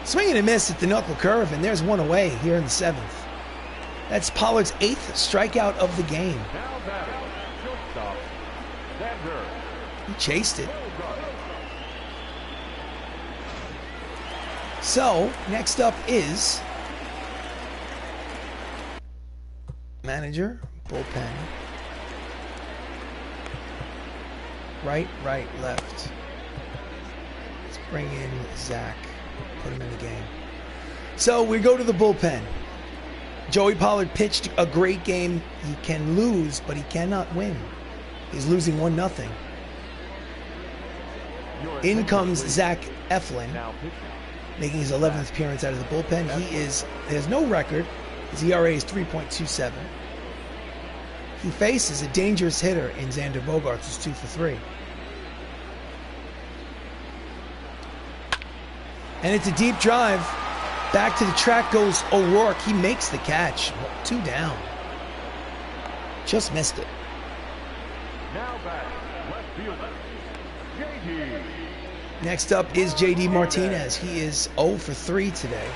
Swing and a miss at the knuckle curve, and there's 1 away here in the 7th. That's Pollard's 8th strikeout of the game. Now batting, shortstop, Denver. He chased it. So, next up is manager, bullpen. Right, left. Let's bring in Zach. Put him in the game. So we go to the bullpen. Joey Pollard pitched a great game. He can lose, but he cannot win. He's losing 1-0. In comes Zach Eflin, making his 11th appearance out of the bullpen. He has no record. His ERA is 3.27. He faces a dangerous hitter in Xander Bogaerts, who's 2 for 3. And it's a deep drive. Back to the track goes O'Rourke. He makes the catch. 2 down. Just missed it. Now back, left fielder, JD. Next up is JD Martinez. He is 0 for 3 today.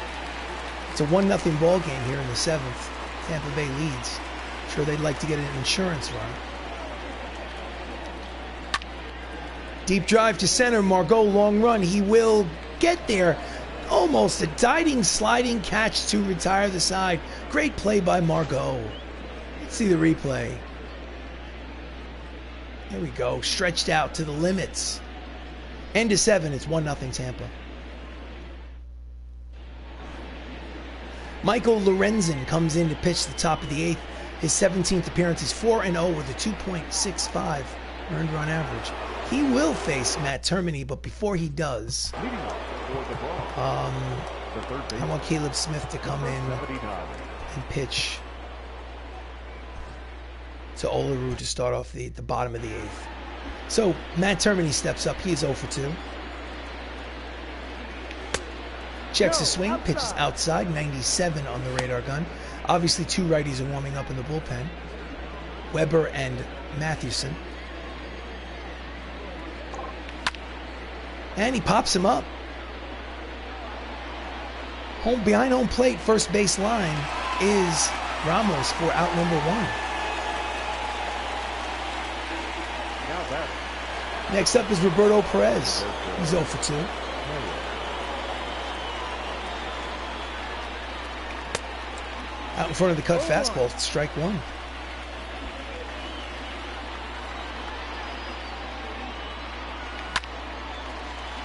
It's a 1-0 ball game here in the 7th. Tampa Bay leads. Sure they'd like to get an insurance run. Deep drive to center. Margot, long run. He will get there. Almost a diving, sliding catch to retire the side. Great play by Margot. Let's see the replay. There we go. Stretched out to the limits. End of 7. It's 1-0 Tampa. Michael Lorenzen comes in to pitch the top of the 8th. His 17th appearance is 4-0 with a 2.65 earned run average. He will face Matt Termini, but before he does, I want Caleb Smith to come in and pitch to Olerud to start off the bottom of the 8th. So Matt Termini steps up. He is 0 for 2. Checks the swing, pitches outside, 97 on the radar gun. Obviously 2 righties are warming up in the bullpen. Weber and Mathewson. And he pops him up. Behind home plate, first base line is Ramos for out number 1. Next up is Roberto Perez. He's 0 for 2. Out in front of the cut fastball, strike 1.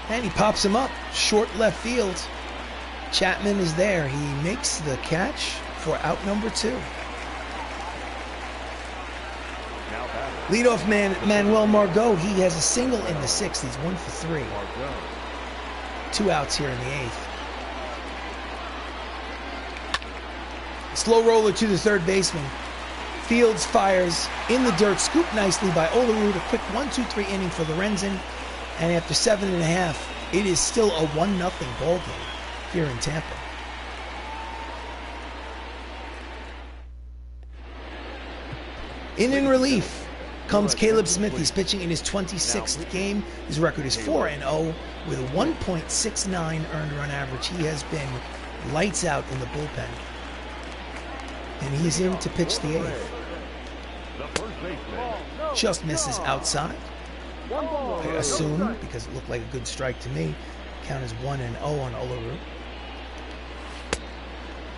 And he pops him up, short left field. Chapman is there. He makes the catch for out number 2. Leadoff man Manuel Margot. He has a single in the 6th. He's 1 for 3. 2 outs here in the 8th. Slow roller to the third baseman. Fields fires in the dirt, scooped nicely by Olerud. A quick 1-2-3 inning for Lorenzen. And after 7.5, it is still a 1-0 ball game here in Tampa. In relief comes Caleb Smith. He's pitching in his 26th game. His record is 4-0 with a 1.69 earned run average. He has been lights out in the bullpen. And he's in to pitch the 8th. Just misses outside. I assume, because it looked like a good strike to me. Count is 1-0 on Olerud.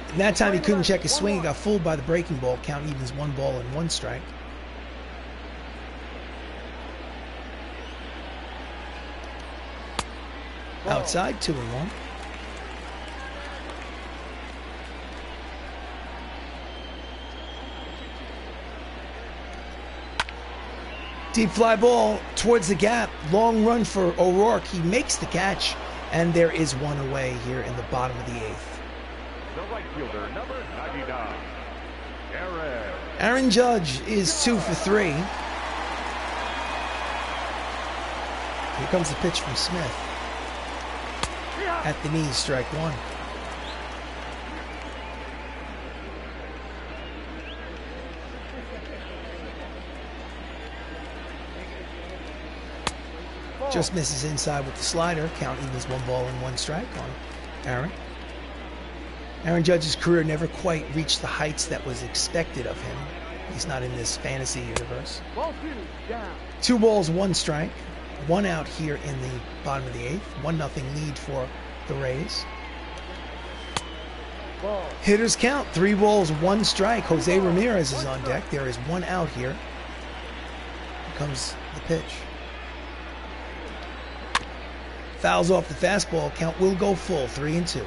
And that time he couldn't check his swing. He got fooled by the breaking ball. Count evens 1 ball and 1 strike. Outside, 2-1. Deep fly ball towards the gap. Long run for O'Rourke. He makes the catch, and there is 1 away here in the bottom of the 8th. The right fielder, number 99, Aaron Judge is 2 for 3. Here comes the pitch from Smith. At the knees, strike 1. Just misses inside with the slider. Count evens 1 ball and 1 strike on Aaron. Aaron Judge's career never quite reached the heights that was expected of him. He's not in this fantasy universe. 2 balls, 1 strike. 1 out here in the bottom of the 8th. 1-0 lead for the Rays. Hitters count. 3 balls, 1 strike. Jose Ramirez is on deck. There is 1 out here. Here comes the pitch. Fouls off the fastball. Count will go full. 3-2.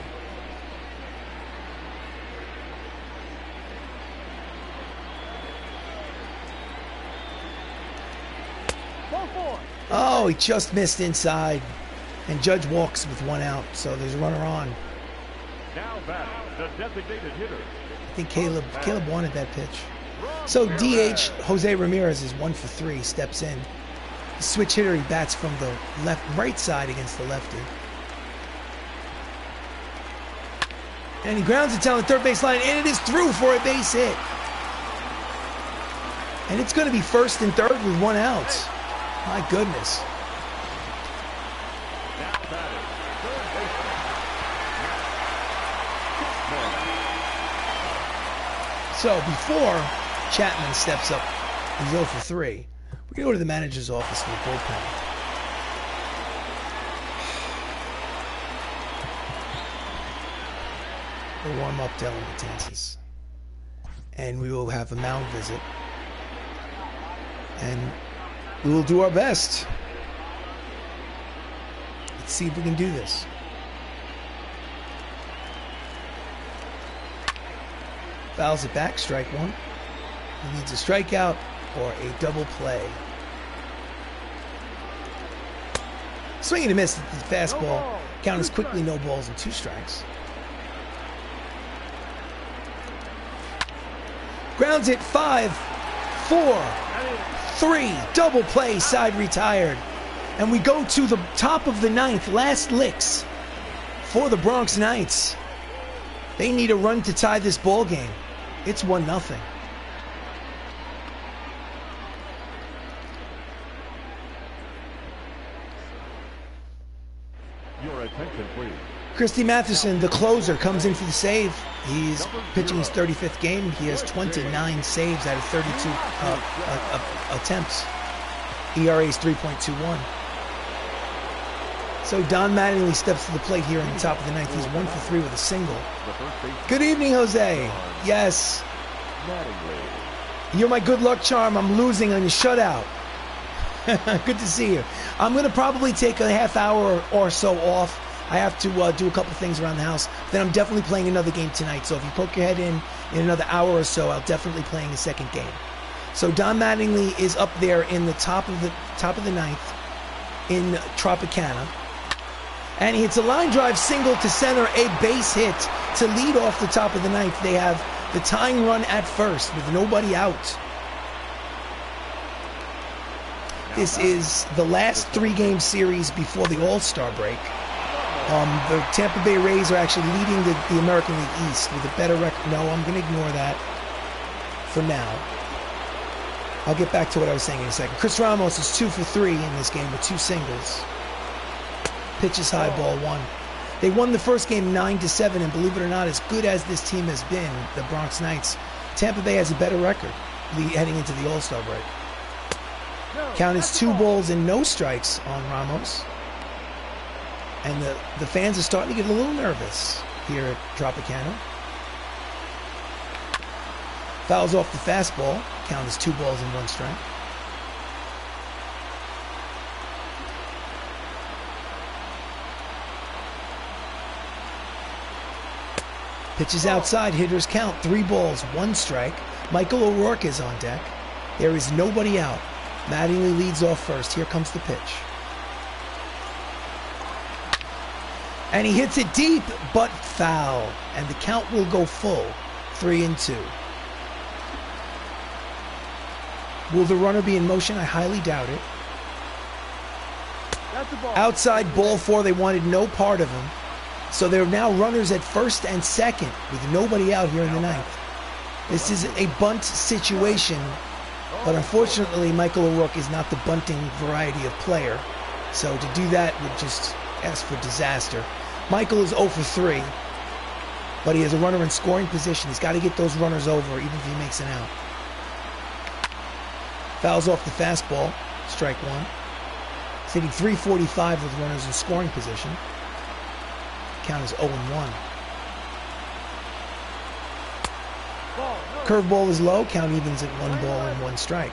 Oh, he just missed inside. And Judge walks with 1 out, so there's a runner on. Now back, the designated hitter. I think Caleb wanted that pitch. So DH, Jose Ramirez is 1 for 3, steps in. Switch hitter, he bats from the right side against the lefty. And he grounds it down the third base line, and it is through for a base hit. And it's going to be first and third with 1 out. My goodness. Now batting, third baseman. So before Chapman steps up, he's 0 for 3. We're going to go to the manager's office for the bullpen. We'll warm up Dylan Matanzas. And we will have a mound visit. And we will do our best. Let's see if we can do this. Fouls it back, strike 1. He needs a strikeout or a double play. Swing and a miss at the fastball. Count is quickly no balls and 2 strikes. Grounds it 5, 4, 3. Double play, side retired. And we go to the top of the 9th. Last licks for the Bronx Knights. They need a run to tie this ball game. It's 1-0. Your attention, please. Christy Matheson, the closer, comes in for the save. He's pitching his 35th game. He has 29 saves out of 32 attempts. ERA is 3.21. So Don Mattingly steps to the plate here in the top of the 9th. He's 1 for 3 with a single. Good evening, Jose. Yes. You're my good luck charm. I'm losing on your shutout. Good to see you. I'm going to probably take a half hour or so off. I have to do a couple things around the house. Then I'm definitely playing another game tonight. So if you poke your head in another hour or so, I'll definitely playing a second game. So Don Mattingly is up there in the top of the 9th in Tropicana. And he hits a line drive single to center, a base hit to lead off the top of the 9th. They have the tying run at first with nobody out. This is the last 3-game series before the All-Star break. The Tampa Bay Rays are actually leading the American League East with a better record. No, I'm going to ignore that for now. I'll get back to what I was saying in a second. Chris Ramos is 2 for 3 in this game with 2 singles. Pitches high, ball 1. They won the first game 9-7, and believe it or not, as good as this team has been, the Bronx Knights, Tampa Bay has a better record heading into the All-Star break. Count is 2 balls and no strikes on Ramos. And the fans are starting to get a little nervous here at Tropicana. Fouls off the fastball. Count is 2 balls and 1 strike. Pitches outside, hitters count, 3 balls, 1 strike. Michael O'Rourke is on deck. There is nobody out. Mattingly leads off first. Here comes the pitch. And he hits it deep, but foul. And the count will go full, 3-2. Will the runner be in motion? I highly doubt it. Outside ball 4, they wanted no part of him. So there are now runners at first and second with nobody out here in the 9th. This is a bunt situation, but unfortunately Michael O'Rourke is not the bunting variety of player. So to do that would just ask for disaster. Michael is 0 for 3, but he has a runner in scoring position. He's got to get those runners over even if he makes an out. Fouls off the fastball, strike 1. He's hitting .345 with runners in scoring position. Count is 0-1. Curveball is low. Count evens at 1 ball and 1 strike.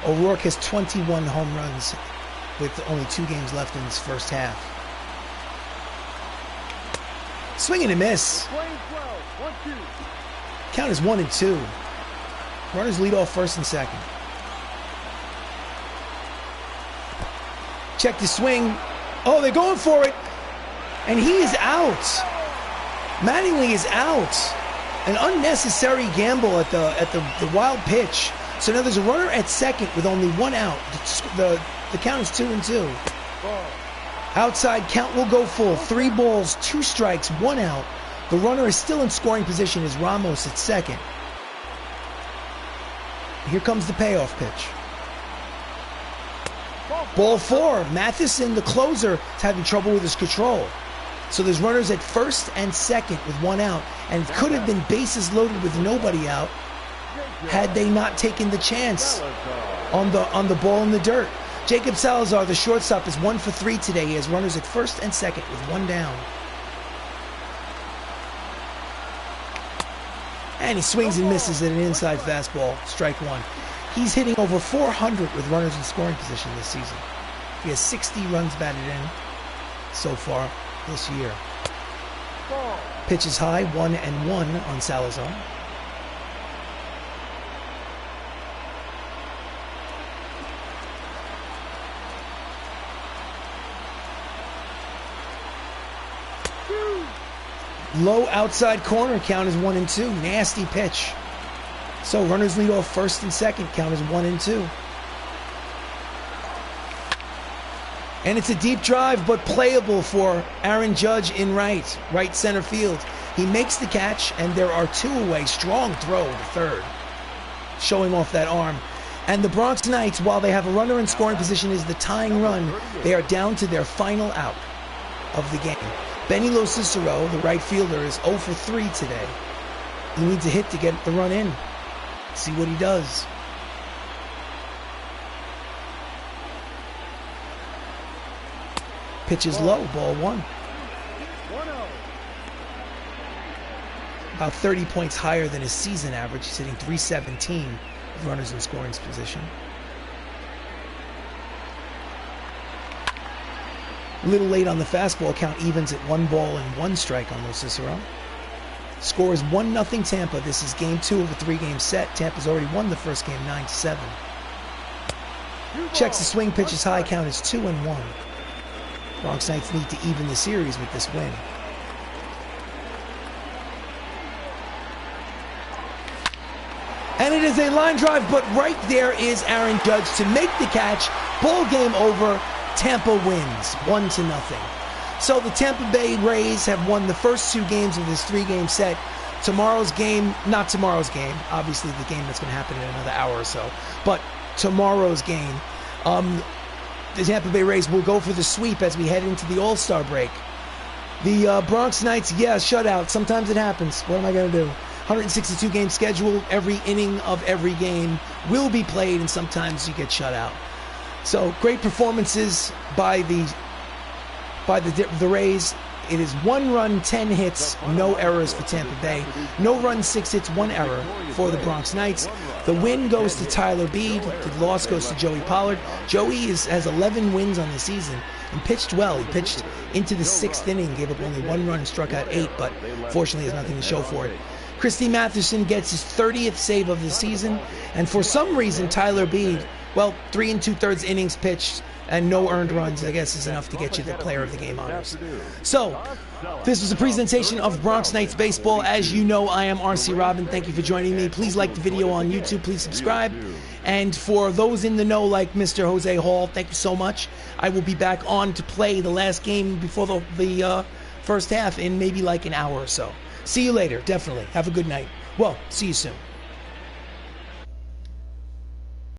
O'Rourke has 21 home runs with only 2 games left in this first half. Swing and a miss. Count is 1-2. Runners lead off first and second. Check the swing. Oh, they're going for it. And he is out. Mattingly is out. An unnecessary gamble at the wild pitch. So now there's a runner at second with only 1 out. The count is 2-2. Outside count will go full. 3 balls, 2 strikes, 1 out. The runner is still in scoring position as Ramos at second. Here comes the payoff pitch. Ball 4. Matheson, the closer, is having trouble with his control. So there's runners at first and second with 1 out. And it could have been bases loaded with nobody out had they not taken the chance on the ball in the dirt. Jacob Salazar, the shortstop, is 1 for 3 today. He has runners at first and second with 1 down. And he swings and misses at an inside fastball, strike 1. He's hitting over 400 with runners in scoring position this season. He has 60 runs batted in so far this year. Pitch is high, 1-1 on Salazar. Low outside corner, count is 1-2. Nasty pitch. So runners lead off first and second, count is 1-2. And it's a deep drive, but playable for Aaron Judge in right center field. He makes the catch, and there are 2 away. Strong throw to third, showing off that arm. And the Bronx Knights, while they have a runner in scoring position, is the tying run. They are down to their final out of the game. Benilo Cicero, the right fielder, is 0 for 3 today. He needs a hit to get the run in. See what he does. Pitch is low, ball 1. About 30 points higher than his season average. He's hitting .317 with runners in scoring position. A little late on the fastball, count evens at 1 ball and 1 strike on Lo Cicero. Score is 1-0 Tampa. This is game 2 of a 3-game set. Tampa's already won the first game 9-7. Checks the swing, pitch is high, count is 2-1. Bronx Knights need to even the series with this win. And it is a line drive, but right there is Aaron Judge to make the catch. Ball game over. Tampa wins 1-0. So the Tampa Bay Rays have won the first 2 games of this 3-game set. Tomorrow's game, not tomorrow's game, obviously the game that's going to happen in another hour or so, but tomorrow's game, the Tampa Bay Rays will go for the sweep as we head into the All-Star break. The Bronx Knights, yeah, shutout. Sometimes it happens. What am I going to do? 162-game schedule. Every inning of every game will be played, and sometimes you get shut out. So great performances by the Rays. It is 1 run, 10 hits, no errors for Tampa Bay. No run, 6 hits, 1 error for the Bronx Knights. The win goes to Tyler Beede. The loss goes to Joey Pollard. Joey has 11 wins on the season and pitched well. He pitched into the 6th inning, gave up only 1 run and struck out 8, but fortunately has nothing to show for it. Christy Matheson gets his 30th save of the season, and for some reason Tyler Beede, well, 3 2/3 innings pitched and no earned runs, I guess, is enough to get you the player of the game honors. So, this was a presentation of Bronx Knights Baseball. As you know, I am RC Robbin. Thank you for joining me. Please like the video on YouTube. Please subscribe. And for those in the know, like Mr. Jose Hall, thank you so much. I will be back on to play the last game before the first half in maybe like an hour or so. See you later, definitely. Have a good night. Well, see you soon.